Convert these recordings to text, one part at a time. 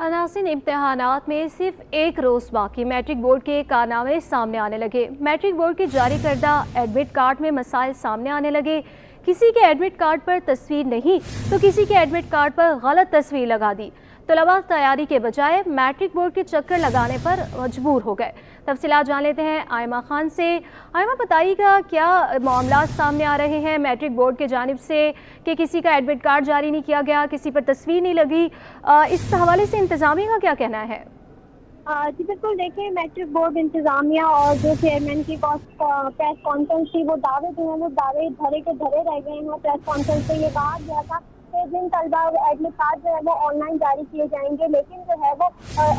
नाज़रीन, इम्तिहानात में सिर्फ एक रोज़ बाकी मैट्रिक बोर्ड के कारनामे सामने आने लगे। मैट्रिक बोर्ड के जारी करदा एडमिट कार्ड में मसाइल सामने आने लगे। किसी के एडमिट कार्ड पर तस्वीर नहीं तो किसी के एडमिट कार्ड पर गलत तस्वीर लगा दी। तलबा तैयारी के बजाय मैट्रिक बोर्ड के चक्कर लगाने पर मजबूर हो गए। तफसीलात जान लेते हैं आयमा खान से। आयमा, बताइएगा क्या मामला सामने आ रहे हैं मैट्रिक बोर्ड के जानिब से कि किसी का एडमिट कार्ड जारी नहीं किया गया, किसी पर तस्वीर नहीं लगी, इस हवाले से इंतजामिया का क्या कहना है? जी बिल्कुल, देखिए मैट्रिक बोर्ड इंतजामिया और जो चेयरमैन की प्रेस कॉन्फ्रेंस थी, वो दावे जो है वो दावे धरे के धरे रह गए हैं। प्रेस कॉन्फ्रेंस से ये कहा गया था कि जिन तलबा एडमिट कार्ड जो है वो ऑनलाइन जारी किए जाएंगे, लेकिन जो है वो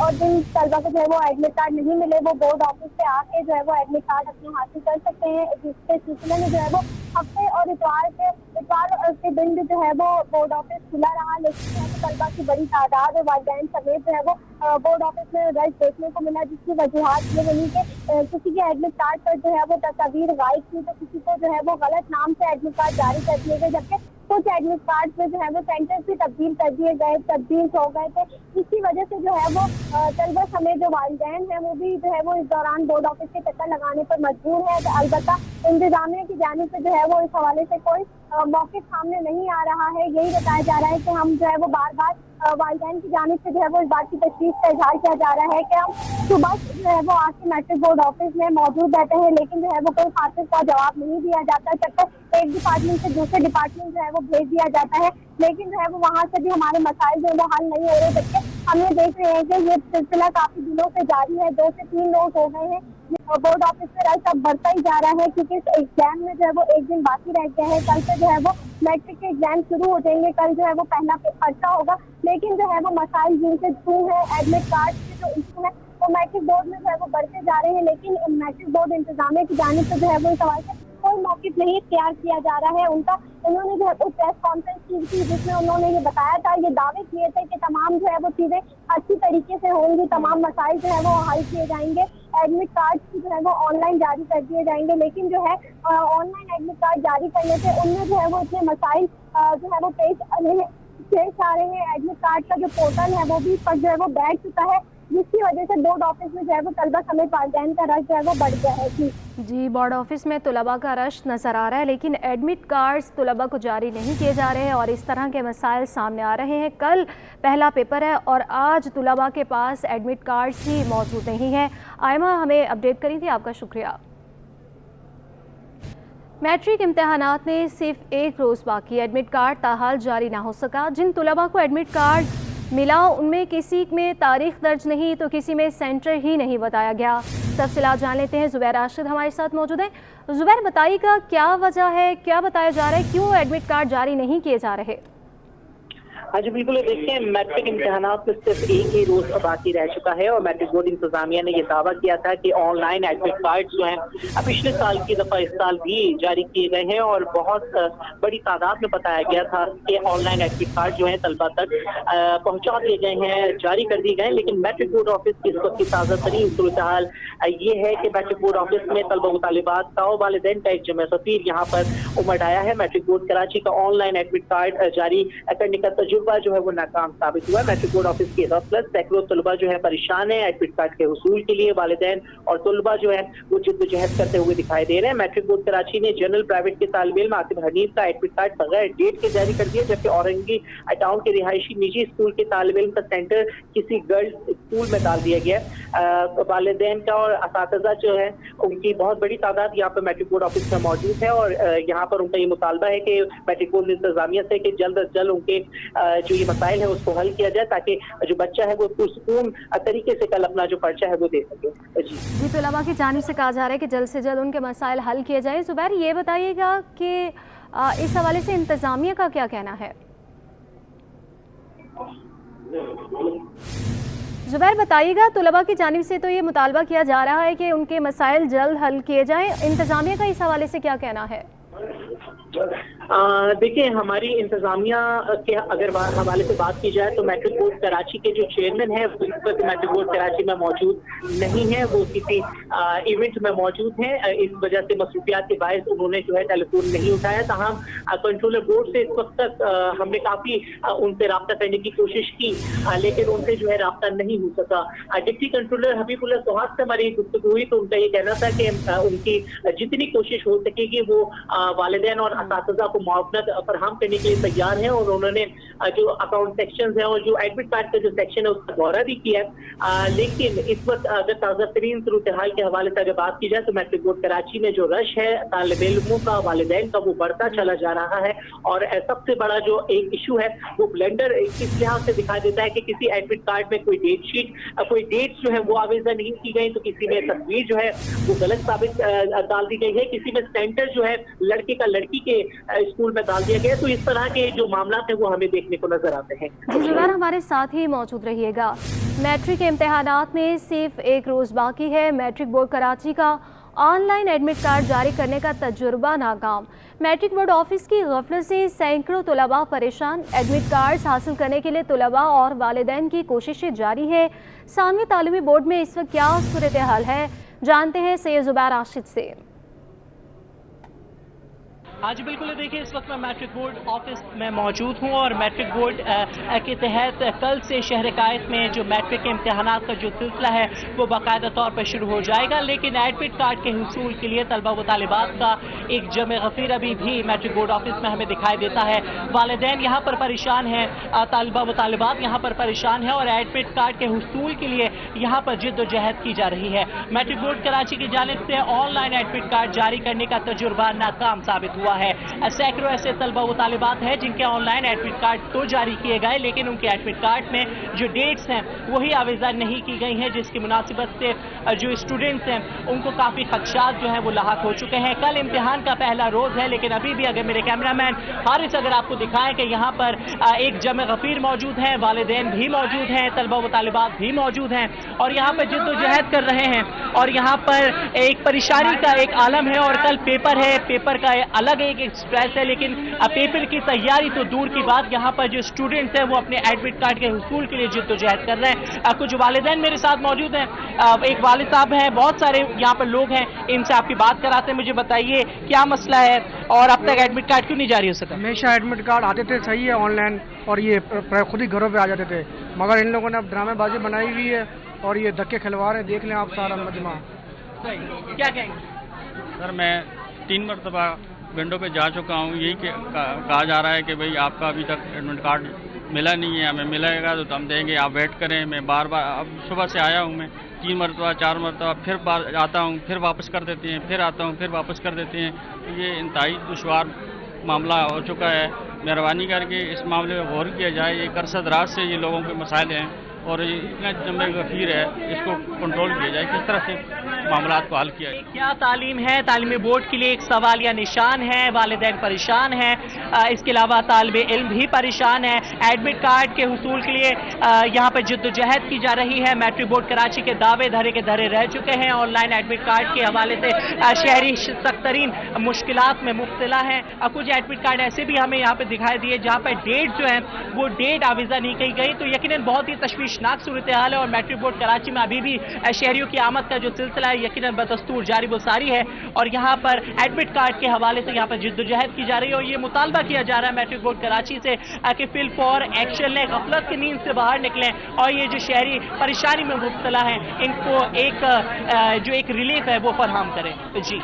और जिन तलबा को जो है वो एडमिट कार्ड नहीं मिले वो बोर्ड ऑफिस से आके जो है वो एडमिट कार्ड अपने हासिल कर सकते हैं। जिसके सिलसिले में जो है वो हफ्ते और इतवार के दिन जो है वो बोर्ड ऑफिस खुला रहा, लेकिन तलबा की बड़ी तादाद और वालिदैन समेत जो है वो बोर्ड ऑफिस में रश देखने को मिला, जिसकी वजूहात ये बनी कि किसी के एडमिट कार्ड पर जो है वो तस्वीर गायब थी तो किसी को जो है वो गलत नाम से एडमिट कार्ड जारी कर दिए गए, जबकि कुछ एडमिट कार्ड में जो है वो सेंटर भी तब्दील कर दिए गए, तब्दील हो गए थे। इसी वजह से जो है वो तलबा समेत जो वालिदैन हैं वो भी जो है वो इस दौरान बोर्ड ऑफिस के चक्कर लगाने पर मजबूर है। अलबत्ता इंतजामिया की जानिब से जो है वो इस हवाले से कोई मौके सामने नहीं आ रहा है। यही बताया जा रहा है कि हम जो है वो बार बार वालिदैन की जानिब से जो है वो इस बात की तशवीश का इजहार किया जा रहा है कि हम सुबह जो है वो आके मैट्रिक बोर्ड ऑफिस में मौजूद रहते हैं, लेकिन जो है वो कोई खातिर का जवाब नहीं दिया जाता। चक्कर एक डिपार्टमेंट से दूसरे डिपार्टमेंट जो है वो भेज दिया जाता है, लेकिन जो है वो वहाँ से भी हमारे मसाइल जो है वो हल नहीं हो रहे। जबकि हम ये देख रहे हैं कि ये सिलसिला काफी दिनों से जारी है। 2 से 3 रोज हो गए हैं बोर्ड ऑफिस में रश अब बढ़ता ही जा रहा है, क्योंकि इस एग्जाम में जो है वो एक दिन बाकी रह गया है। कल से जो है वो मैट्रिक के एग्जाम शुरू हो जाएंगे, कल जो है वो पहला पर्चा होगा, लेकिन जो है वो मसाइल जिनसे थ्रू है एडमिट कार्ड के जो इशू है वो मैट्रिक बोर्ड में जो है वो बढ़ते जा रहे हैं, लेकिन मैट्रिक बोर्ड इंतजामिया की जानिब से जो है वो इस सवाल से कोई मौक़िफ़ नहीं इख्तियार किया जा रहा है। उन्होंने जो है वो प्रेस कॉन्फ्रेंस की थी, जिसमें उन्होंने ये बताया था, ये दावे किए थे कि तमाम जो है वो चीज़ें अच्छी तरीके से होंगी, तमाम मसाइल जो है वो हल किए जाएंगे, एडमिट कार्ड की जो है वो ऑनलाइन जारी कर दिए जाएंगे। लेकिन जो है ऑनलाइन एडमिट कार्ड जारी करने से उनमें जो है वो इतने मसाइल जो है वो पेश आ रहे हैं। एडमिट कार्ड का जो पोर्टल है वो भी पर जो है वो बैठ चुका है, जिसकी वजह से बोर्ड ऑफिस में जो है वो तलबा समेत वालिदैन का रश जो है वो बढ़ गया है। जी, बोर्ड ऑफिस में तलबा का रश नज़र आ रहा है, लेकिन एडमिट कार्ड्स तलबा को जारी नहीं किए जा रहे हैं और इस तरह के मसाइल सामने आ रहे हैं। कल पहला पेपर है और आज तलबा के पास एडमिट कार्ड्स ही मौजूद नहीं है। आयमा, हमें अपडेट करी थी, आपका शुक्रिया। मैट्रिक इम्तिहानात में सिर्फ एक रोज़ बाकी, एडमिट कार्ड ताहाल जारी ना हो सका। जिन तलबा को एडमिट कार्ड मिला उनमें किसी में तारीख दर्ज नहीं तो किसी में सेंटर ही नहीं बताया गया। तफसीलात जान लेते हैं, ज़ुबैर राशिद हमारे साथ मौजूद है। ज़ुबैर, बताइएगा क्या वजह है, क्या बताया जा रहा है, क्यों एडमिट कार्ड जारी नहीं किए जा रहे? हाँ जी बिल्कुल, देखिए मैट्रिक इम्तिहानात में सिर्फ एक ही रोज बाकी रह चुका है और मैट्रिक बोर्ड इंतजामिया ने यह दावा किया था कि ऑनलाइन एडमिट कार्ड जो हैं पिछले साल की दफा इस साल भी जारी किए गए हैं और बहुत बड़ी तादाद में बताया गया था कि ऑनलाइन एडमिट कार्ड जो है तलबा तक पहुंचा दिए गए हैं, जारी कर दिए गए। लेकिन मैट्रिक बोर्ड ऑफिस की इस वक्त की ताज़ा तरीन सूरत हाल ये है कि मैट्रिक बोर्ड ऑफिस में तलबा मुतालिबात का वालिदैन का एक जमा सफीर यहाँ पर उमड़ आया है। मैट्रिक बोर्ड कराची का ऑनलाइन एडमिट कार्ड जारी करने का तजुर्बा जो है वो नाकाम साबित हुआ। मैट्रिक बोर्ड ऑफिस की गफलत सैकड़ों तलबा जो है परेशान है एडमिट कार्ड के हुसूल के लिए। वालिदैन और तलबा जो है वो जिद्दोजहद करते हुए दिखाई दे रहे हैं। मैट्रिक बोर्ड कराची ने जनरल प्राइवेट के तालिब इल्म आतिफ हनीफ का एडमिट कार्ड बगैर डेट के जारी कर दिया, जबकि औरंगी टाउन के रिहायशी निजी स्कूल के तालिब इल्म का सेंटर किसी गर्ल्स स्कूल में डाल दिया गया। वालिदैन का और असातिज़ा जो है उनकी बहुत बड़ी तादाद यहाँ पर मैट्रिक बोर्ड ऑफिस में मौजूद है और यहाँ पर उनका ये मुतालबा है कि मैट्रिक बोर्ड इंतजामिया से कि जल्द अज जल्द उनके जो ये मसाइल है उसको हल किया जाए ताकि जो बच्चा है वो पुरसुकून तरीके से कल अपना जो पर्चा है वो दे सके। जी, तलबा की जानिब से कहा जा रहा है कि जल्द से जल्द उनके मसाइल हल किए जाए। ज़ुबैर, ये बताइएगा कि इस हवाले से इंतजामिया का क्या कहना है? ज़ुबैर, बताइएगा, तलबा की जानिब से तो ये मुतालबा किया जा रहा है कि उनके मसाइल जल्द हल किए जाएं, इंतजामिया का इस हवाले से क्या कहना है? देखिए, हमारी इंतजामिया के अगर हवाले से बात की जाए तो मैट्रिक बोर्ड कराची के जो चेयरमैन है वो इस वक्त मैट्रिक बोर्ड कराची में मौजूद नहीं है, वो किसी इवेंट में मौजूद है। इस वजह से मसरूफियात के बायस उन्होंने जो है टेलीफोन नहीं उठाया। ताहम कंट्रोलर बोर्ड से इस वक्त तक हमने काफी उनसे राब्ता करने की कोशिश की, लेकिन उनसे जो है राब्ता नहीं हो सका। डिप्टी कंट्रोलर हबीबुल्लाह सुहाग से हमारी गुफ्तगू हुई तो उनका ये कहना था कि उनकी जितनी कोशिश हो सकेगी वो वालिदैन और असातिज़ा को मुआवनत फराहम करने के लिए तैयार है, और उन्होंने जो अकाउंट सेक्शन है और जो एडमिट कार्ड का जो सेक्शन है उसका दौरा भी किया है। लेकिन इस वक्त अगर ताज़ा तरीन सूरत हाल के हवाले से अगर बात की जाए तो मैट्रिक बोर्ड कराची में जो रश है तालिब इल्मों का, वालिदैन का, वो बढ़ता चला जा रहा है। और सबसे बड़ा जो एक इशू है वो ब्लेंडर इस लिहाज से दिखाई देता है कि किसी एडमिट कार्ड में कोई डेट शीट, कोई डेट्स जो है वो आवेदन नहीं की गई, तो किसी में तस्वीर जो है वो गलत साबित डाल दी गई है, किसी में सेंटर जो है लड़के का लड़की के स्कूल में डाल दिया गया। तो इस तरह के जो मामला है वो हमें देखने को नजर आते हैं। जुबैर, हमारे साथ ही मौजूद रहिएगा। मैट्रिक इम्तिहानात में सिर्फ एक रोज़ बाकी है। मैट्रिक बोर्ड कराची का ऑनलाइन एडमिट कार्ड जारी करने का तजुर्बा नाकाम। मैट्रिक बोर्ड ऑफिस की गफलत से सैकड़ों तलबा परेशान। एडमिट कार्ड हासिल करने के लिए तलबा और वालिदैन की कोशिशें जारी है। सामने तालीमी बोर्ड में इस वक्त क्या सूरत हाल है, जानते हैं सैयद जुबैर राशिद से। हाँ जी बिल्कुल, देखिए इस वक्त मैं मैट्रिक बोर्ड ऑफिस में मौजूद हूँ और मैट्रिक बोर्ड के तहत कल से शहर कायद में जो मैट्रिक के इम्तिहानात का जो सिलसिला है वो बाकायदा तौर पर शुरू हो जाएगा। लेकिन एडमिट कार्ड के हुसूल के लिए तलबा व तालिबात का एक जम गफीर अभी भी मैट्रिक बोर्ड ऑफिस में हमें दिखाई देता है। वालिदैन यहाँ पर परेशान हैं, तलबा व तालिबात यहाँ पर परेशान है और एडमिट कार्ड के हुसूल के लिए यहाँ पर जिद्दोजहद की जा रही है। मैट्रिक बोर्ड कराची की जानिब से ऑनलाइन एडमिट कार्ड जारी करने का तजुर्बा नाकाम साबित हुआ है। सैकड़ों ऐसे तलबा व तालिबात हैं जिनके ऑनलाइन एडमिट कार्ड तो जारी किए गए, लेकिन उनके एडमिट कार्ड में जो डेट्स हैं वही आवेदन नहीं की गई हैं, जिसकी मुनासिबत से जो स्टूडेंट्स हैं उनको काफ़ी खदशात जो हैं वो लाहक हो चुके हैं। कल इम्तिहान का पहला रोज़ है, लेकिन अभी भी अगर मेरे कैमरामैन हारिस अगर आपको दिखाएं कि यहाँ पर एक जम गफीर मौजूद है, वालिदैन भी मौजूद हैं, तलबा व तालिबात भी मौजूद हैं और यहाँ पर जिद्दोजहद कर रहे हैं। और यहाँ पर एक परेशानी का एक आलम है और कल पेपर है, पेपर का अलग एक एक्सप्रेस है, लेकिन पेपर की तैयारी तो दूर की बात, यहाँ पर जो स्टूडेंट्स हैं वो अपने एडमिट कार्ड के हुसूल के लिए जिद्दोजहद कर रहे हैं। कुछ वालिदैन मेरे साथ मौजूद हैं, एक वालिद साहब हैं, बहुत सारे यहाँ पर लोग हैं, इनसे आपकी बात कराते हैं। मुझे बताइए क्या मसला है और अब तक एडमिट कार्ड क्यों नहीं जारी हो सका? हमेशा एडमिट कार्ड आते थे सही है ऑनलाइन, और ये खुद ही घरों पे आ जाते थे, मगर इन लोगों ने अब ड्रामेबाजी बनाई हुई है और ये धक्के खिलवा रहे हैं। देख लें आप सारा मजमा। क्या कहेंगे सर? मैं 3 मरतबा विंडो पे जा चुका हूँ। यही कहा जा रहा है कि भाई आपका अभी तक एडमिट कार्ड मिला नहीं है, हमें मिलेगा तो हम देंगे, आप वेट करें। मैं बार बार अब सुबह से आया हूँ, मैं 3 मरतबा 4 मरतबा फिर बार आता हूँ, फिर वापस कर देते हैं, फिर आता हूँ, फिर वापस कर देते हैं। तो ये इंतहाई दुश्वार मामला हो चुका है। मेहरबानी करके इस मामले में गौर किया जाए। ये करसद रात से ये लोगों के मसाइल हैं और ये इतना जमे गफीर है, इसको कंट्रोल किया जाए, किस तरह से मामला को हल किया जाए। क्या तालीम है? तालीमी बोर्ड के लिए एक सवाल या निशान है। वालिदैन परेशान हैं, इसके अलावा तालिबे इल्म भी परेशान है। एडमिट कार्ड के हुसूल के लिए यहाँ पर जिद्दोजहद की जा रही है। मैट्रिक बोर्ड कराची के दावे धरे के धरे रह चुके हैं। ऑनलाइन एडमिट कार्ड के हवाले से शहरी सख्त तरीन मुश्किलात में मुब्तला हैं। कुछ एडमिट कार्ड ऐसे भी हमें यहाँ पर दिखाई दिए जहाँ पर डेट जो है वो डेट आवेदन नहीं की गई, तो यकीनन बहुत ही तशवीशनाक सूरत हाल है। और मैट्रिक बोर्ड कराची में अभी भी शहरियों की आमद का जो सिलसिला है यकीनन बदस्तूर जारी व सारी है और यहाँ पर एडमिट कार्ड के हवाले से यहाँ पर जिद्दोजहद की जा रही है और ये मुतालबा किया जा रहा है मैट्रिक बोर्ड कराची से कि फिल फॉर एक्शन लें, गफलत की नींद से बाहर निकलें और ये जो शहरी परेशानी में मुब्तला हैं इनको एक जो एक रिलीफ है वो फराहम करें। जी।